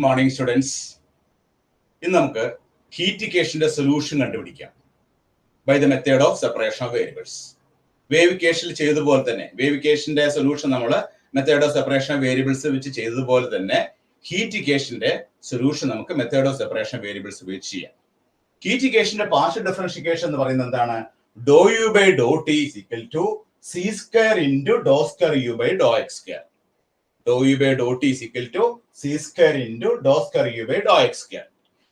Good morning, students. In നമുക്ക് heat equation solution കണ്ടുപിടിക്കാം by the method of separation of variables. Wave equation ചെയ്തതുപോലെ തന്നെ wave equation solution നമ്മൾ method of separation of variables വെച്ച് ചെയ്തതുപോലെ തന്നെ heat equation solution നമുക്ക് method of separation of variables വെച്ച് ചെയ്യാം. Heat equation partial differentiation എന്ന് പറയുന്നത് എന്താണ്? Dou u by dou t is equal to c square into dou square u by dou x square. Dou u by dou t is equal to c square into dou square u by dou x square.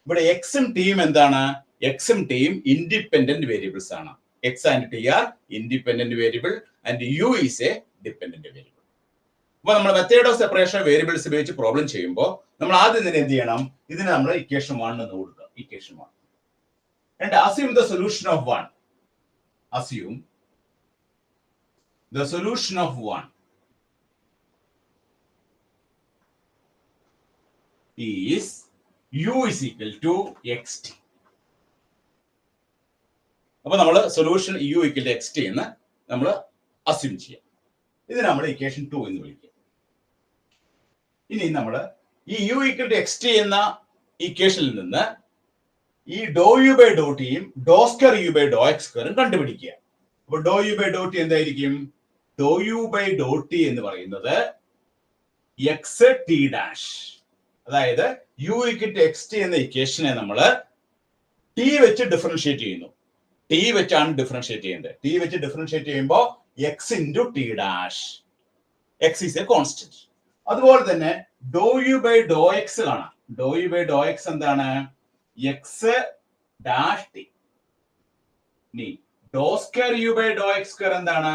ഇവിടെ x ഉം t ഉം എന്താണ്? x ഉം t ഉം independent variables ആണ്. x and t are independent variable and u is a dependent variable. അപ്പോൾ നമ്മൾ method of separation of variables ഉപയോഗിച്ച് പ്രോബ്ലം ചെയ്യുമ്പോൾ നമ്മൾ ആദ്യം തന്നെ എന്ത് ചെയ്യണം? ഇതിനെ നമ്മൾ ഇക്വേഷൻ 1 എന്ന് കൊടുക്കുക. Equation 1. And assume the solution of 1. Assume the solution of 1 is u is equal to xt. അപ്പോൾ നമ്മൾ solution u equal to xt എന്ന് നമ്മൾ അസ്യൂം ചെയ്യാം. ഇത് നമ്മൾ ഇക്വേഷൻ 2 എന്ന് വിളിക്കുക. ഇനി നമ്മൾ ഈ u equal to xt എന്ന ഇക്വേഷനിൽ നിന്ന് ഈ ഡോ യു ബൈ ഡോ ടിയും dow square u by dow x സ്ക്വയറും കണ്ടുപിടിക്കുക. അപ്പോൾ dow u by dow t എന്തായിരിക്കും? Dow u by dow t എന്ന് പറയുന്നത് എക്സ് ടി ഡാഷ്, അതായത് u equal to x t എന്ന ഇക്വേഷനെ നമ്മൾ ടി വെച്ച് ഡിഫറൻഷിയേറ്റ് ചെയ്യുന്നു. ടി വെച്ചാണ് ഡിഫറൻഷിയേറ്റ് ചെയ്യുന്നത്. ടി വെച്ച് ഡിഫറൻഷിയേറ്റ് ചെയ്യുമ്പോൾ x into t dash, x is a constant. അതുപോലെ തന്നെ dow u by dow x കാണാം. Dow u by dow x എന്താണ്? X dash t. ഇനി dow square u by dow x square എന്താണ്?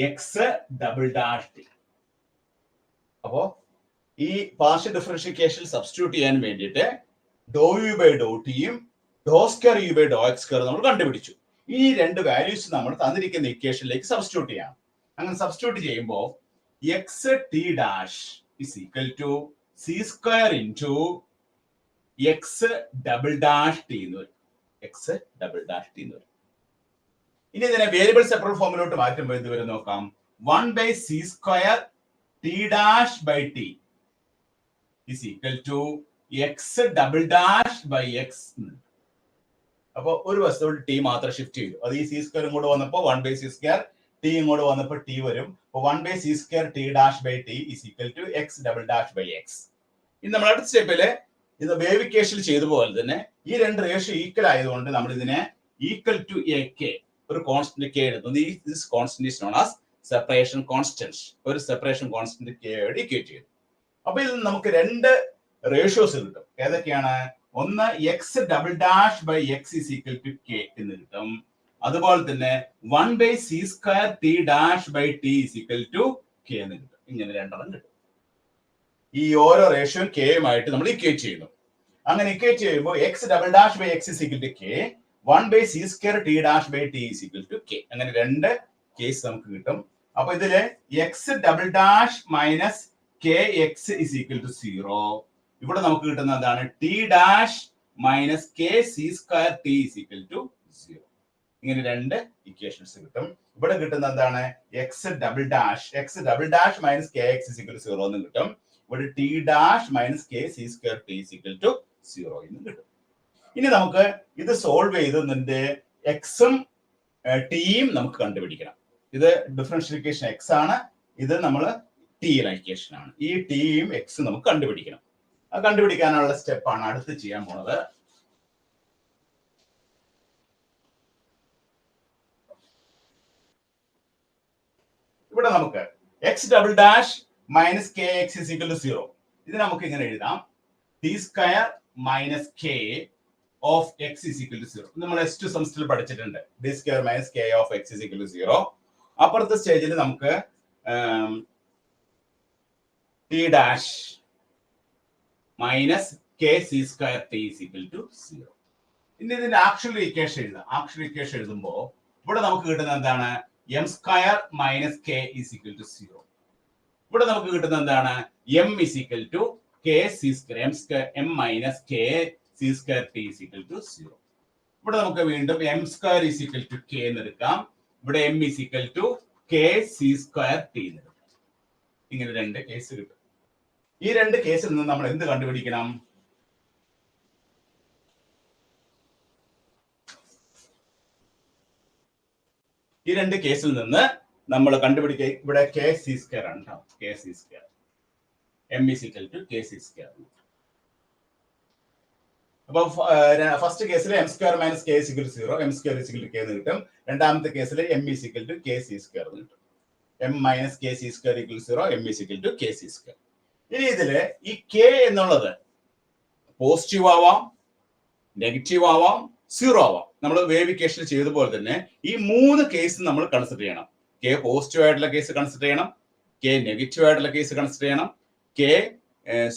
X double dash t. അപ്പോ ഈ partial differentiation substitute ചെയ്യാൻ വേണ്ടിയിട്ട് ഡോ യു ബൈ ഡോ ടിയും dow square u by dow x square നമ്മൾ കണ്ടുപിടിച്ചു. ഈ രണ്ട് വാല്യൂസ് നമ്മൾ തന്നിരിക്കുന്ന ഇക്വേഷനിലേക്ക് സബ്സ്റ്റിറ്റ്യൂട്ട് ചെയ്യാം. അങ്ങനെ സബ്സ്റ്റിറ്റ്യൂട്ട് ചെയ്യുമ്പോൾ X T dash is equal to C square into X double dash T എന്ന് വരും. എക്സ് ഡബിൾ ഡാഷ് ടി എന്ന് വരും. ഇനി ഇതിനെ വേരിയബിൾ സെപ്പറേറ്റ് ഫോമിലോട്ട് മാറ്റുമ്പോൾ എന്ത് വരും നോക്കാം. 1 by c square t dash by t is equal to x double dash by x. അപ്പോൾ ഒരു വസ്തുവിൽ ടി മാത്രം ഷിഫ്റ്റ് ചെയ്തു. അത് ഈ സി സ്ക്വയർ ഇങ്ങോട്ട് വന്നപ്പോൾ 1 by c square, ടി ഇങ്ങോട്ട് വന്നപ്പോൾ ടി വരും. അപ്പോൾ 1 by c square t dash by t is equal to x double dash by x. ഇനി നമ്മൾ അടുത്ത സ്റ്റെപ്പില് ഇത് വേവ് ഇക്വേഷനിൽ ചെയ്ത പോലെ തന്നെ ഈ രണ്ട് റേഷ്യോ ഈക്വൽ ആയതുകൊണ്ട് നമ്മൾ ഇതിനെ ഈക്വൽ ടു എ കെ, ഒരു കോൺസ്റ്റന്റ് കെ എടുക്കുന്നു. This constant is known as separation constant. ഒരു സെപ്പറേഷൻ കോൺസ്റ്റന്റ് കെ ആയിട്ട് ഇക്വേറ്റ് ചെയ്തു. അപ്പൊ ഇതിൽ നമുക്ക് രണ്ട് റേഷ്യോസ് കിട്ടും. ഏതൊക്കെയാണ്? ഒന്ന് x double dash by x is equal to k എന്ന് കിട്ടും. അതുപോലെ തന്നെ 1 by c square t dash by t is equal to k എന്ന് കിട്ടും. ഇങ്ങനെ രണ്ടെണ്ണം കിട്ടും. ഈ ഓരോ റേഷ്യോ കെയുമായിട്ട് നമ്മൾ ഇക്വേറ്റ് ചെയ്യുന്നു. അങ്ങനെ ഇക്വേറ്റ് ചെയ്യുമ്പോൾ x double dash by x is equal to k, 1 by c square t dash by t is equal to k. അങ്ങനെ രണ്ട് കേസ് നമുക്ക് കിട്ടും. അപ്പൊ ഇതില് x double dash minus k x is equal to 0. ഇവിടെ നമുക്ക് കിട്ടുന്ന എന്താണ്? T dash minus k c square t is equal to 0. ഇങ്ങനെ രണ്ട് ഇക്വേഷൻസ് കിട്ടും. ഇവിടെ കിട്ടുന്ന എന്താണ്? X double dash minus k x is equal to 0 എന്ന് കിട്ടും. ഇവിടെ t dash minus k c square t is equal to 0 എന്ന് കിട്ടും. ഇനി നമുക്ക് ഇത് സോൾവ് ചെയ്തതിന്റെ എക്സും ടിയും നമുക്ക് കണ്ടുപിടിക്കണം. ഇത് ഡിഫറൻഷ്യൽ ഇക്വേഷൻ എക്സ് ആണ്, ഇത് നമ്മൾ ടി ഇക്വേഷൻ ആണ്. ഈ ടിയും എക്സും നമുക്ക് കണ്ടുപിടിക്കണം. അത് കണ്ടുപിടിക്കാനുള്ള സ്റ്റെപ്പാണ് അടുത്ത് ചെയ്യാൻ പോണത്. ഇവിടെ നമുക്ക് x double dash minus k x is equal to 0. ഇത് നമുക്ക് ഇങ്ങനെ എഴുതാം. T square minus k of x is equal to 0. നമ്മൾ S2 സെമസ്റ്ററിൽ പഠിച്ചിട്ടുണ്ട്. D square minus k of x is equal to 0. അപ്പുറത്തെ സ്റ്റേജിൽ നമുക്ക് t dash minus k c square t is equal to 0. ഇനി ഇതിന്റെ ആക്ച്വൽ ഇക്വേഷൻ എഴുതാം. Actual equation എഴുതുമ്പോൾ ഇവിടെ നമുക്ക് കിട്ടുന്ന എന്താണ്? M square minus k is equal to 0. ഇവിടെ നമുക്ക് കിട്ടുന്ന എന്താണ്? M is equal to k c square, m minus k c square t is equal to 0. ഇവിടെ നമുക്ക് വീണ്ടും m square is equal to k എന്ന് എടുക്കാം. ഇവിടെ m is equal to k c square t എന്ന് എടുക്കാം. ഇങ്ങനെ രണ്ട് കേസ് കിട്ടും. ഈ രണ്ട് കേസിൽ നിന്ന് നമ്മൾ എന്ത് കണ്ടുപിടിക്കണം? ഈ രണ്ട് കേസിൽ നിന്ന് നമ്മൾ കണ്ടുപിടിക്കുക ഇവിടെ കെ സി സ്ക്വയർ ആണ് കേട്ടോ. K c square m is equal to k c square. അപ്പൊ ഫസ്റ്റ് കേസിൽ m square minus k is equal to 0, m square is equal to k എന്ന് കിട്ടും. രണ്ടാമത്തെ കേസിൽ m is equal to k c square എന്ന് കിട്ടും. M minus k c square equal 0, m is equal to k c square. ഇനി ഇതില് ഈ K എന്നുള്ളത് പോസിറ്റീവ് ആവാം, നെഗറ്റീവ് ആവാം, 0 ആവാം. നമ്മൾ വേവ് ഇക്വേഷൻ ചെയ്ത പോലെ തന്നെ ഈ മൂന്ന് കേസ് നമ്മൾ കൺസിഡർ ചെയ്യണം. കെ പോസിറ്റീവ് ആയിട്ടുള്ള കേസ് കൺസിഡർ ചെയ്യണം, കെ നെഗറ്റീവ് ആയിട്ടുള്ള കേസ് കൺസിഡർ ചെയ്യണം, കെ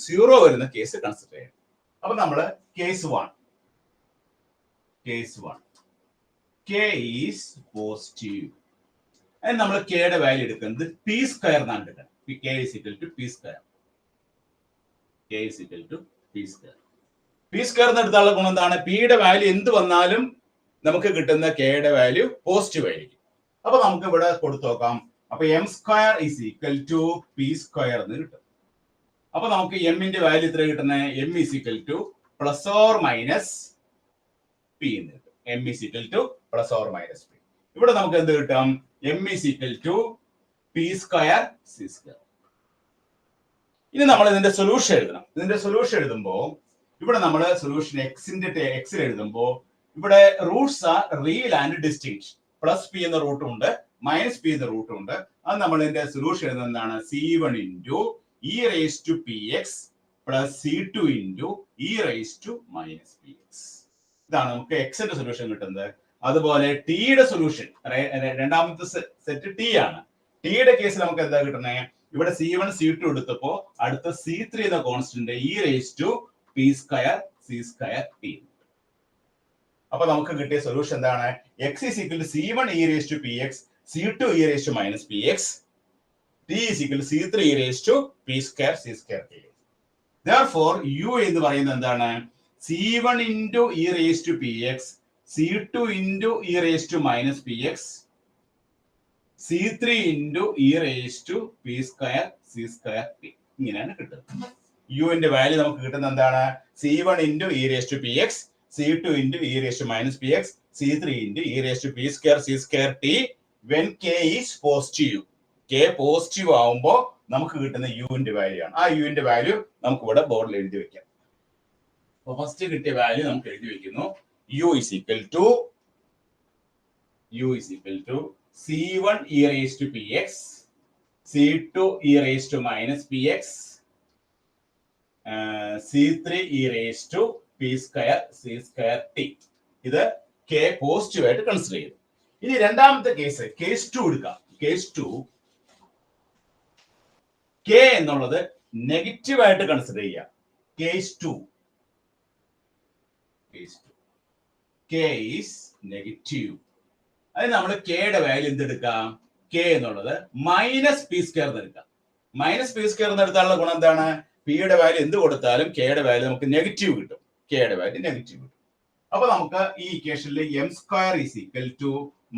0 വരുന്ന കേസ് കൺസിഡർ ചെയ്യണം. അപ്പൊ നമ്മള് കേസ് 1 കെ ഈസ് പോസിറ്റീവ്. അതിന് നമ്മൾ കെയുടെ വാല്യൂ എടുക്കുന്നത് പി സ്ക്വയർ എന്നാണ് എടുക്കുന്നത്. K is equal to p square. K is equal to p square. P square എന്ന് എടുത്താലുള്ള ഗുണം എന്താണ്? പിയുടെ വാല്യൂ എന്ത് വന്നാലും നമുക്ക് കിട്ടുന്ന കെയുടെ വാല്യൂ പോസിറ്റീവ് ആയിരിക്കും. അപ്പൊ നമുക്ക് ഇവിടെ കൊടുത്തു നോക്കാം. അപ്പൊ m square is equal to p square എന്ന് കിട്ടും. അപ്പൊ നമുക്ക് എമ്മിന്റെ വാല്യൂ എത്ര കിട്ടുന്നത്? M is equal to plus or minus p എന്ന് കിട്ടും. M is equal to plus or minus p. ഇവിടെ നമുക്ക് എന്ത് കിട്ടും? M is equal to p square c square. ഇനി നമ്മൾ ഇതിന്റെ സൊല്യൂഷൻ എഴുതണം. ഇതിന്റെ സൊല്യൂഷൻ എഴുതുമ്പോൾ ഇവിടെ നമ്മൾ സൊല്യൂഷൻ എക്സിൽ എഴുതുമ്പോൾ ഇവിടെ roots are real and distinct. Plus P എന്ന റൂട്ടും ഉണ്ട്, മൈനസ് പി എന്ന റൂട്ടും ഉണ്ട്. അത് നമ്മൾ ഇതിന്റെ സൊല്യൂഷൻ എഴുതുന്നത് എന്താണ്? C1 into e raise to p x plus C2 into e raise to minus p x. ഇതാണ് നമുക്ക് എക്സിന്റെ സൊല്യൂഷൻ കിട്ടുന്നത്. അതുപോലെ ടിയുടെ സൊല്യൂഷൻ രണ്ടാമത്തെ സെറ്റ് ടി ആണ്. ടിയുടെ കേസിൽ നമുക്ക് എന്താ കിട്ടുന്നത്? ഇവിടെ C1 C2 എടുത്തപ്പോ അടുത്ത C3 എന്ന constant e raise to p square c square t. അപ്പൊ നമുക്ക് കിട്ടിയ സൊല്യൂഷൻ എന്താണ്? X is equal to C1 e raise to p x, C2 e raise to minus p x, t is equal to C3 e raise to p square c square t. Therefore u എന്ന് പറയുന്നത് എന്താണ്? C1 into e raise to p x, C2 into e raise to minus p x, C3 into e raise to p square c square t. ഇങ്ങനെയാണ് കിട്ടുന്നത്. യുവിന്റെ value നമുക്ക് കിട്ടുന്നത് എന്താണ്? C1 into e raise to p x, C2 into e raise to minus p x, C3 into e raise to p square c square t when k is positive. K positive ആവുമ്പോൾ നമുക്ക് കിട്ടുന്ന യുവിന്റെ value ആണ്. ആ യുവിന്റെ value നമുക്ക് ഇവിടെ ബോർഡിൽ എഴുതി വെക്കാം. അപ്പൊ ഫസ്റ്റ് കിട്ടിയ വാല്യൂ നമുക്ക് എഴുതി വെക്കുന്നു. U is equal to C1 e raised to px, C2 e raised to minus px, C3 e raised to p square c square t. ഇത് k പോസിറ്റീവ് ആയിട്ട് കൺസിഡർ ചെയ്തു. ഇനി രണ്ടാമത്തെ കേസ്, കേസ് 2 എടുക്കാം. കേസ് 2 k എന്നുള്ളത് negative ആയിട്ട് consider ചെയ്യുക. Case 2 k is negative. അത് നമ്മൾ കെയുടെ വാല്യൂ എന്തെടുക്കാം? കെ എന്നുള്ളത് മൈനസ് പി സ്ക്വയർ എന്ന് എടുക്കാം. മൈനസ് പി സ്ക്വയർ എന്ന് എടുത്താലുള്ള ഗുണം എന്താണ്? പിയുടെ വാല്യൂ എന്ത് കൊടുത്താലും കെയുടെ വാല്യൂ നമുക്ക് നെഗറ്റീവ് കിട്ടും. കെയുടെ വാല്യൂ നെഗറ്റീവ് കിട്ടും. അപ്പൊ നമുക്ക് ഈ ഇക്വേഷനിൽ m square is equal to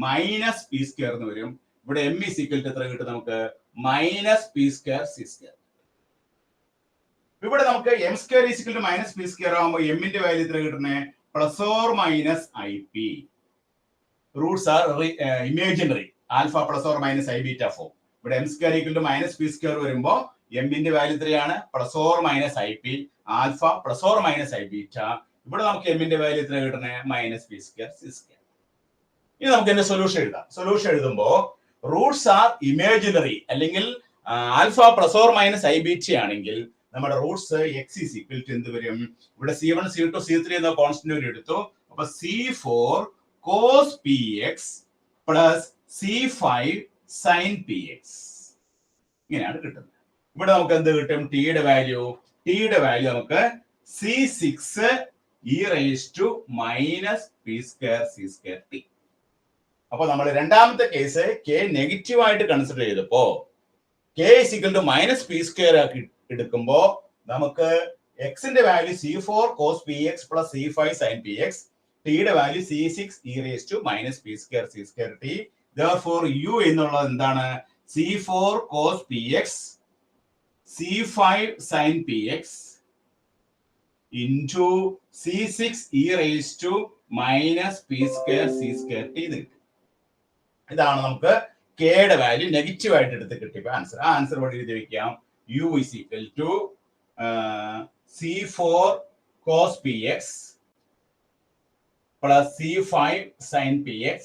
minus p square എന്ന് വരും. ഇവിടെ എം ഈസ് ഈക്വൽ ടു എത്ര കിട്ടും? നമുക്ക് minus p square c square. ഇവിടെ നമുക്ക് m square is equal to minus p square ആകുമ്പോൾ എമ്മിന്റെ വാല്യൂ എത്ര കിട്ടുന്നത്? Plus or minus i p. Roots are imaginary. Alpha plus or minus i beta form. ഇവിടെ m square equal to minus p square വരുമ്പോൾ എമ്മിന്റെ value എത്രയാണ്? Plus or minus i p. Alpha plus or minus i beta. ഇവിടെ നമുക്ക് എമ്മിന്റെ value എത്ര കിട്ടുന്നത്? Minus p square c square. ഇനി നമുക്ക് എന്റെ സൊല്യൂഷൻ എഴുതാം. സൊല്യൂഷൻ എഴുതുമ്പോൾ റൂട്ട്സ് ആർ ഇമേജിനറി അല്ലെങ്കിൽ alpha plus or minus i beta ആണെങ്കിൽ നമ്മുടെ roots x is equal to എന്ത് വരും? ഇവിടെ C1 C2 C3 എന്ന കോൺസ്റ്റന്റ് എടുത്തു. അപ്പൊ C4 cos px plus C5 sin px. ഇങ്ങനെയാണ് കിട്ടുന്നത്. ഇവിടെ നമുക്ക് എന്ത് കിട്ടും? ടിയുടെ വാല്യൂ നമുക്ക് C6 e raised to minus p square c square t. അപ്പൊ നമ്മൾ രണ്ടാമത്തെ കേസ് k നെഗറ്റീവ് ആയിട്ട് കൺസിഡർ ചെയ്തപ്പോ k is equal to minus p square ആക്കി എടുക്കുമ്പോ നമുക്ക് എക്സിന്റെ value C4 cos px plus C5 sin px, ടിയുടെ value C6 e raised to minus p square c square t. Therefore u എന്നുള്ളത് എന്താണ്? C4 cos px C5 sin px into C6 e raised to minus p square c square t എന്ന് കിട്ടും. ഇതാണ് നമുക്ക് കെയുടെ value negative ആയിട്ട് എടുത്ത് കിട്ടിയപ്പോൾ ആൻസർ. ആ ആൻസർ ഇവിടെ എഴുതി വെക്കാം. u is equal to C4 cos px plus C5 sin px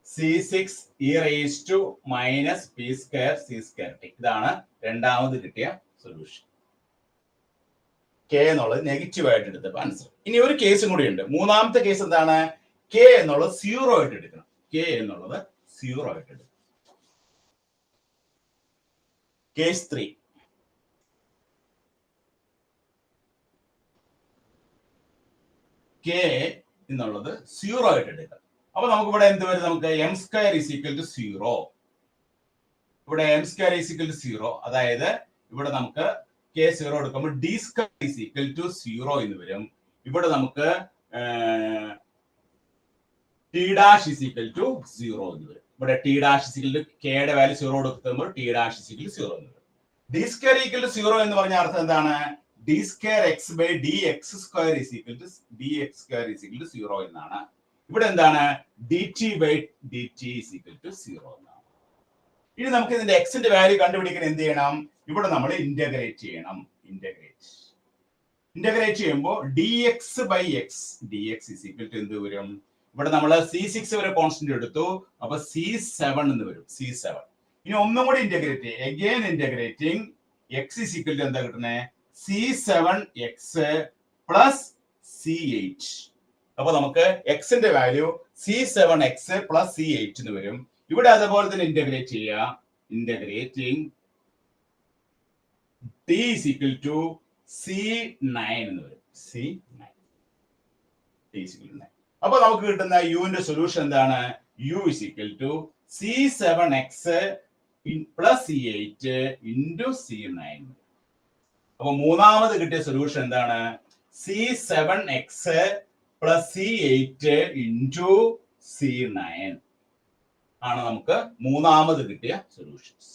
C6 e raised to minus p square c square t. ഇതാണ് രണ്ടാമത് കിട്ടിയ സൊല്യൂഷൻ. കെ എന്നുള്ളത് നെഗറ്റീവ് ആയിട്ട് എടുത്തപ്പോൾ ആൻസർ. ഇനി ഒരു കേസും കൂടി ഉണ്ട്. മൂന്നാമത്തെ കേസ് എന്താണ്? കെ എന്നുള്ളത് 0 ആയിട്ട് എടുക്കണം. കെ എന്നുള്ളത് 0 ആയിട്ട് എടുക്കണം. കേസ് 3. കെ എന്നുള്ളത് 0 ആയിട്ട് എടുക്കാം. അപ്പൊ നമുക്ക് ഇവിടെ എന്ത് വരും? നമുക്ക് m square is equal to 0. ഇവിടെ m square is equal to 0. അതായത് ഇവിടെ നമുക്ക് കെ 0 എടുക്കുമ്പോൾ d square is equal to 0 എന്ന് വരും. ഇവിടെ നമുക്ക് t dash is equal to 0 എന്ന് വരും. ഇവിടെ t dash is equal to കെയുടെ വാല്യൂ 0 കൊടുക്കുമ്പോൾ t dash is equal to 0 എന്ന് വരും. ഡി സ്ക്വയർ ഈക്വൽ ടു 0 എന്ന് പറഞ്ഞ അർത്ഥം എന്താണ്? D square x by d x square is equal to d x square is equal to 0 എന്നാണ്. ഇവിടെ എന്താണ്? D t by d t is equal to 0 എന്നാണ്. ഇനി നമുക്ക് ഇതിന്റെ എക്സിന്റെ വാല്യൂ കണ്ടുപിടിക്കാൻ എന്ത് ചെയ്യണം? ഇവിടെ നമ്മൾ ഇന്റഗ്രേറ്റ് ചെയ്യണം. ഇന്റഗ്രേറ്റ് ചെയ്യുമ്പോൾ d x by x, d x is equal to എന്ത് വരും? ഇവിടെ നമ്മൾ C6 വരെ കോൺസ്റ്റന്റ് എടുത്തു. അപ്പൊ C7 എന്ന് വരും. C7. ഇനി ഒന്നും കൂടി ഇന്റഗ്രേറ്റ് ചെയ്യും. Again integrating x is equal to എന്താ കിട്ടുന്നത്? C7x plus C8. അപ്പൊ നമുക്ക് എക്സിന്റെ വാല്യൂ C7x പ്ലസ് C8 എന്ന് വരും. ഇവിടെ അതുപോലെ തന്നെ ഇന്റഗ്രേറ്റ് ചെയ്യുക. Integrating t is equal to C9 എന്ന് വരും. C9. t is equal to 9. അപ്പൊ നമുക്ക് കിട്ടുന്ന യുവിന്റെ സൊല്യൂഷൻ എന്താണ്? u is equal to C7x plus C8 into C9. അപ്പൊ മൂന്നാമത് കിട്ടിയ സൊല്യൂഷൻ എന്താണ്? C7x plus C8 into C9 ആണ് നമുക്ക് മൂന്നാമത് കിട്ടിയ സൊല്യൂഷൻസ്.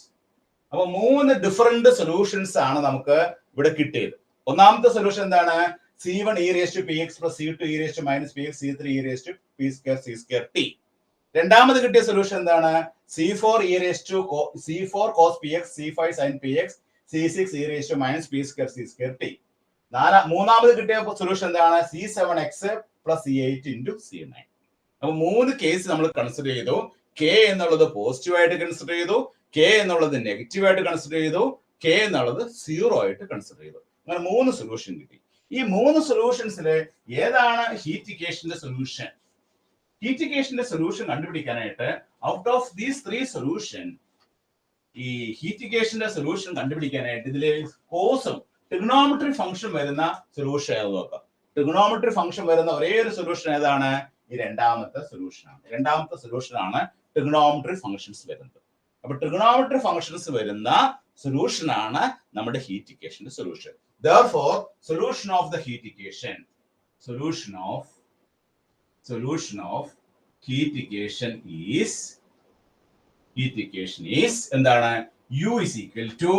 അപ്പൊ 3 ഡിഫറെന്റ് സൊല്യൂഷൻസ് ആണ് നമുക്ക് ഇവിടെ കിട്ടിയത്. ഒന്നാമത്തെ സൊല്യൂഷൻ എന്താണ്? C1 e raised to px plus C2 e raised to minus px C3 e raised to p square c square t. രണ്ടാമത് കിട്ടിയ സൊല്യൂഷൻ എന്താണ്? C4 e raised to C4 cos px C5 sin px C6 e raised to minus p square c square t. മൂന്നാമത് കിട്ടിയ solution എന്താണ്? C7x plus C8 into C9. അപ്പൊ 3 case നമ്മൾ consider ചെയ്തു. K എന്നുള്ളത് പോസിറ്റീവ് ആയിട്ട് consider ചെയ്തു, K എന്നുള്ളത് നെഗറ്റീവ് ആയിട്ട് കൺസിഡർ ചെയ്തു, കെ എന്നുള്ളത് 0 ആയിട്ട് കൺസിഡർ ചെയ്തു. അങ്ങനെ 3 സൊല്യൂഷൻ കിട്ടി. ഈ 3 സൊല്യൂഷൻസിൽ ഏതാണ് ഹീറ്റ് ഇക്വേഷന്റെ സൊല്യൂഷൻ? ഹീറ്റ് ഇക്വേഷന്റെ സൊല്യൂഷൻ കണ്ടുപിടിക്കാനായിട്ട് ഔട്ട് ഓഫ് ദീസ് 3 സൊല്യൂഷൻ, ഈ ഹീറ്റ് ഇക്വേഷന്റെ സൊല്യൂഷൻ കണ്ടുപിടിക്കാനായിട്ട് ഇതിലെ കോസും ട്രിഗണോമെട്രി ഫംഗ്ഷൻ വരുന്ന സൊല്യൂഷൻ ഏത് നോക്കാം. ട്രിഗണോമെട്രി ഫംഗ്ഷൻ വരുന്ന ഒരേ ഒരു സൊല്യൂഷൻ ഏതാണ്? ഈ രണ്ടാമത്തെ സൊല്യൂഷനാണ്. രണ്ടാമത്തെ സൊല്യൂഷനാണ് ട്രിഗണോമെട്രി ഫംഗ്ഷൻസ് വരുന്നത്. അപ്പൊ ട്രിഗണോമെട്രി ഫംഗ്ഷൻസ് വരുന്ന സൊല്യൂഷൻ ആണ് നമ്മുടെ ഹീറ്റ് ഇക്വേഷന്റെ solution. Therefore, solution of the heat equation, solution of heat equation is എന്താണ്? u is equal to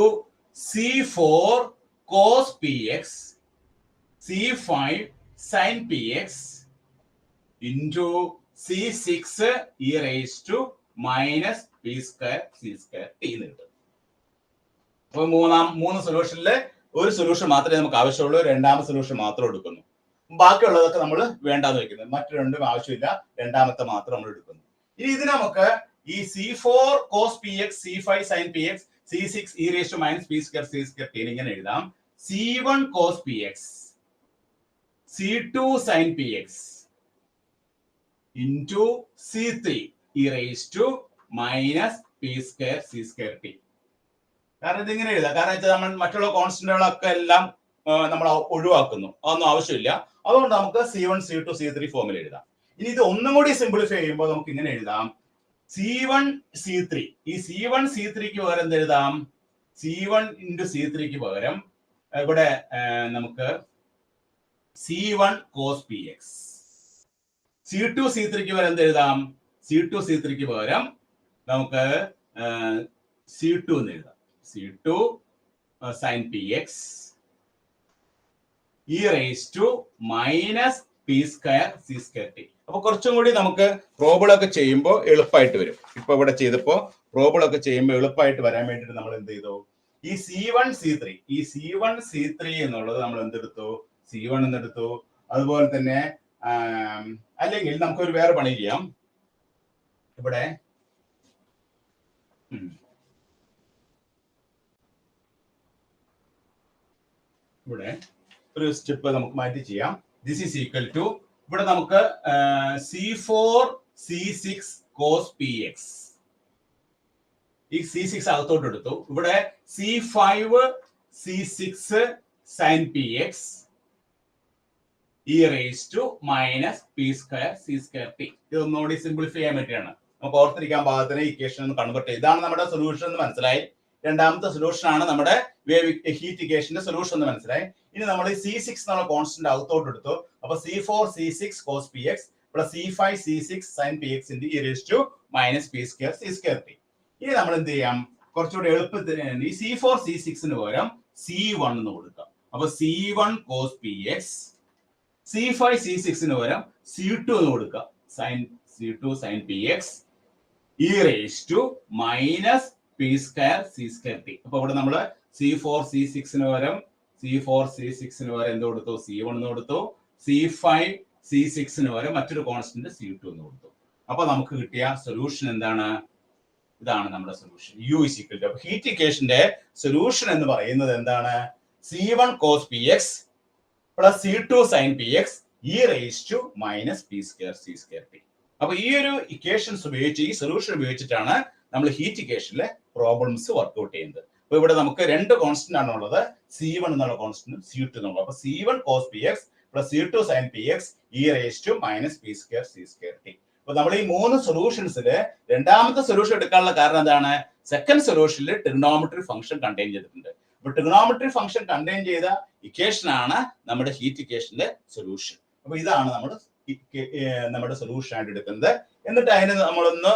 C4 cos px C5 sin px into C6 e raised to minus p square c square t എന്ന് കിട്ടും. അപ്പൊ 3 സൊല്യൂഷനിലെ ഒരു solution മാത്രമേ നമുക്ക് ആവശ്യമുള്ളൂ. രണ്ടാമത്തെ solution മാത്രം എടുക്കുന്നു. ബാക്കിയുള്ളതൊക്കെ നമ്മൾ വേണ്ടാന്ന് വെക്കുന്നത്. മറ്റു രണ്ടും ആവശ്യമില്ല, രണ്ടാമത്തെ മാത്രം നമ്മൾ എടുക്കുന്നു. ഇനി ഇതിന് നമുക്ക് ഈ C4 cos px C5 sin px C6 e raised to minus p square c square t ഇങ്ങനെ എഴുതാം. C1 cos px C2 sin px into C3 e raised to minus p square c square t. കാരണം ഇതിങ്ങനെ എഴുതാം. കാരണം വെച്ചാൽ നമ്മൾ മറ്റുള്ള കോൺസ്റ്റന്റുകളൊക്കെ എല്ലാം നമ്മൾ ഒഴിവാക്കുന്നു, അതൊന്നും ആവശ്യമില്ല. അതുകൊണ്ട് നമുക്ക് C1 C2 C3 ഫോമിൽ എഴുതാം. ഇനി ഇത് ഒന്നും കൂടി സിംപ്ലിഫൈ ചെയ്യുമ്പോൾ നമുക്ക് ഇങ്ങനെ എഴുതാം. C1 C3, ഈ C1 C3ക്ക് പകരം എന്ത് എഴുതാം? C1 into C3ക്ക് പകരം ഇവിടെ നമുക്ക് C1 cos px. C2 C3ക്ക് പകരം എന്ത് എഴുതാം? C2 C3ക്ക് പകരം നമുക്ക് C2 എന്ന് എഴുതാം. C2 sin px e raised to minus p square c square t. അപ്പൊ കുറച്ചും കൂടി നമുക്ക് പ്രോബിളൊക്കെ ചെയ്യുമ്പോൾ എളുപ്പമായിട്ട് വരും. ഇപ്പൊ ഇവിടെ ചെയ്തപ്പോൾ പ്രോബിളൊക്കെ ചെയ്യുമ്പോൾ എളുപ്പമായിട്ട് വരാൻ വേണ്ടിയിട്ട് നമ്മൾ എന്ത് ചെയ്തു, ഈ C1 C3 എന്നുള്ളത് നമ്മൾ എന്തെടുത്തു, C1 എന്നെടുത്തു. അതുപോലെ തന്നെ അല്ലെങ്കിൽ നമുക്കൊരു വേറെ പണി ചെയ്യാം. ഇവിടെ ഒരു സ്റ്റെപ്പ് നമുക്ക് മാറ്റി ചെയ്യാം. ദിസ് ഈസ് ഈക്വൽ ടു, ഇവിടെ നമുക്ക് C4 C6 cos px, ഈ C6 അകത്തോട്ട് എടുത്തു. ഇവിടെ C5 C6 sin px e raised to minus p square c square t. ഇതൊന്നുകൂടി സിംപ്ലിഫൈ ചെയ്യാൻ പറ്റിയാണ്. നമുക്ക് ഓർത്തിരിക്കാൻ പാകത്തിന് ഇക്വേഷൻ ഒന്ന് കൺവേർട്ട് ചെയ്യും. ഇതാണ് നമ്മുടെ സൊല്യൂഷൻ എന്ന് മനസ്സിലായി. രണ്ടാമത്തെ സൊല്യൂഷൻ ആണ് നമ്മുടെ ഹീറ്റ് ഇക്വേഷന്റെ സൊല്യൂഷൻ എന്ന് മനസ്സിലായി. ഇനി നമ്മൾ C6 എന്നുള്ള കോൺസ്റ്റന്റ് അകത്തോട്ട് എടുത്തു. അപ്പൊ C4 C6 cos px plus C5 C6 sin px into e raised to minus p square c square t. ഇനി നമ്മൾ എന്ത് ചെയ്യാം, കുറച്ചുകൂടി എളുപ്പത്തിന് ഈ C4 C6 പകരം C1 എന്ന് കൊടുക്കാം. അപ്പൊ C1 cos px, C5 C6 പകരം C2 എന്ന് കൊടുക്കാം. C2 sin px e raised to minus p square c square t. അപ്പൊ ഇവിടെ നമ്മൾ C4 C6 പകരം എന്ത് കൊടുത്തു, C1 എന്ന് കൊടുത്തു. C5 C6 പകരം മറ്റൊരു കോൺസ്റ്റന്റ് C2 എന്ന് കൊടുത്തു. അപ്പൊ നമുക്ക് കിട്ടിയ സൊല്യൂഷൻ എന്താണ്? ഇതാണ് നമ്മുടെ solution. U is equal to, heat ഇക്വേഷന്റെ സൊല്യൂഷൻ എന്ന് പറയുന്നത് എന്താണ്? C1 cos px plus C2 sin px e raised to minus p square c square t. അപ്പൊ ഈ ഒരു ഇക്വേഷൻസ് ഉപയോഗിച്ച്, ഈ സൊല്യൂഷൻ ഉപയോഗിച്ചിട്ടാണ് നമ്മൾ ഹീറ്റ് ഇക്വേഷനിലെ പ്രോബ്ലംസ് വർക്ക്ഔട്ട് ചെയ്യുന്നത്. അപ്പൊ ഇവിടെ നമുക്ക് രണ്ട് കോൺസ്റ്റന്റ് ആണ് ഉള്ളത്, C1 എന്നുള്ള കോൺസ്റ്റന്റും C2 എന്നുള്ള. അപ്പൊ C1 cos px plus C2 sin px e raised to minus p square c square t. അപ്പൊ നമ്മൾ ഈ മൂന്ന് സൊല്യൂഷൻസില് രണ്ടാമത്തെ സൊല്യൂഷൻ എടുക്കാനുള്ള കാരണം എന്താണ്? സെക്കൻഡ് സൊല്യൂഷനിൽ ട്രിഗണോമെട്രി ഫംഗ്ഷൻ കണ്ടെയ്ൻ ചെയ്തിട്ടുണ്ട്. അപ്പൊ ട്രിഗണോമെട്രി ഫംഗ്ഷൻ കണ്ടെയ്ൻ ചെയ്ത ഇക്വേഷൻ ആണ് നമ്മുടെ ഹീറ്റ് ഇക്വേഷന്റെ സൊല്യൂഷൻ. അപ്പൊ ഇതാണ് നമ്മുടെ സൊല്യൂഷൻ ആയിട്ട് എടുക്കുന്നത്. എന്നിട്ട് അതിന് നമ്മളൊന്ന്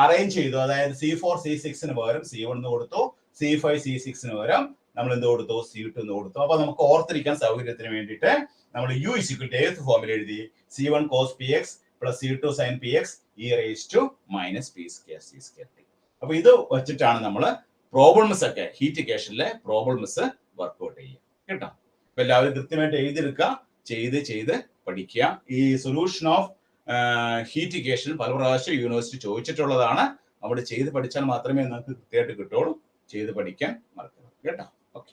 അറേഞ്ച് ചെയ്തു. അതായത് C4 C6 പകരം C1 എന്ന് കൊടുത്തു, C5 C6 പകരം നമ്മൾ എന്ത് കൊടുത്തു, C2 എന്ന് കൊടുത്തു. അപ്പൊ നമുക്ക് ഓർത്തിരിക്കാൻ സൗകര്യത്തിന് വേണ്ടിയിട്ട് നമ്മൾ U is equal to ഏത് ഫോമിൽ എഴുതി, C1 cos px plus C2 sin px e raised to minus p square c square t. അപ്പൊ ഇത് വെച്ചിട്ടാണ് നമ്മൾ പ്രോബ്ലംസ് ഒക്കെ ഹീറ്റ് ഇക്വേഷനിലെ പ്രോബ്ലംസ് വർക്ക്ഔട്ട് ചെയ്യുക കേട്ടോ. അപ്പൊ എല്ലാവരും കൃത്യമായിട്ട് എഴുതിയെടുക്കുക, ചെയ്ത് പഠിക്കുക. ഈ സൊല്യൂഷൻ ഓഫ് ഹീറ്റ് ഇക്വേഷൻ പല പ്രാവശ്യം യൂണിവേഴ്സിറ്റി ചോദിച്ചിട്ടുള്ളതാണ്. അവിടെ ചെയ്ത് പഠിച്ചാൽ മാത്രമേ നമുക്ക് കൃത്യമായിട്ട് കിട്ടുള്ളൂ. ചെയ്ത് പഠിക്കാൻ മറക്കരുത് കേട്ടോ. ഓക്കെ.